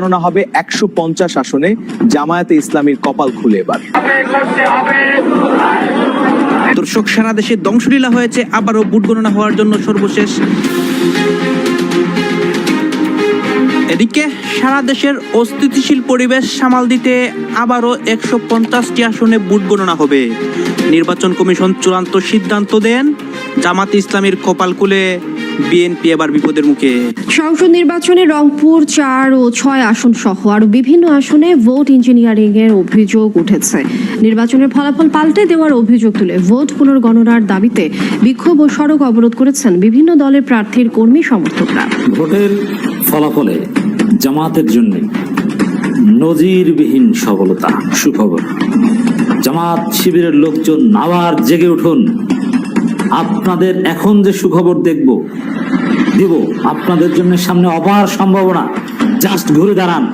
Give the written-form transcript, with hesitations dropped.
গণনা হবে 150 আসনে। জামায়াতে ইসলামীর কপাল খুলে এবার। দর্শক, সারা দেশে ধ্বংসলীলা হয়েছে, আবারও ভোট গণনা হওয়ার জন্য সর্বশেষ। এদিকে সারা দেশের অস্থিতিশীল পরিবেশ সামাল দিতে আবারও 150টি আসনে ভোট গণনা হবে। নির্বাচন কমিশন চূড়ান্ত সিদ্ধান্ত দেন, জামায়াতে ইসলামীর কপাল খুলে বিএনপি এবার বিপদের মুখে। সংসদ নির্বাচনে রংপুর 4 ও 6 আসন সহ আরো বিভিন্ন আসনে ভোট ইঞ্জিনিয়ারিং এর অভিযোগ উঠেছে। নির্বাচনের ফলাফল পাল্টে দেওয়ার অভিযোগ তুলে ভোট পুনর্গণনার দাবিতে বিক্ষোভ ও সড়ক অবরোধ করেছেন বিভিন্ন দলের প্রার্থীর কর্মী সমর্থকরা। ভোটের ফলাফলে জামায়াতের জন্য নজিরবিহীন সফলতা। সুখবর, জামায়াত শিবিরের লোকজন আবার জেগে উঠুন। আপনাদের এখন যে সুখবর দিব আপনাদের জন্য সামনে অপার সম্ভাবনা। জাস্ট ঘুরে দাঁড়ান।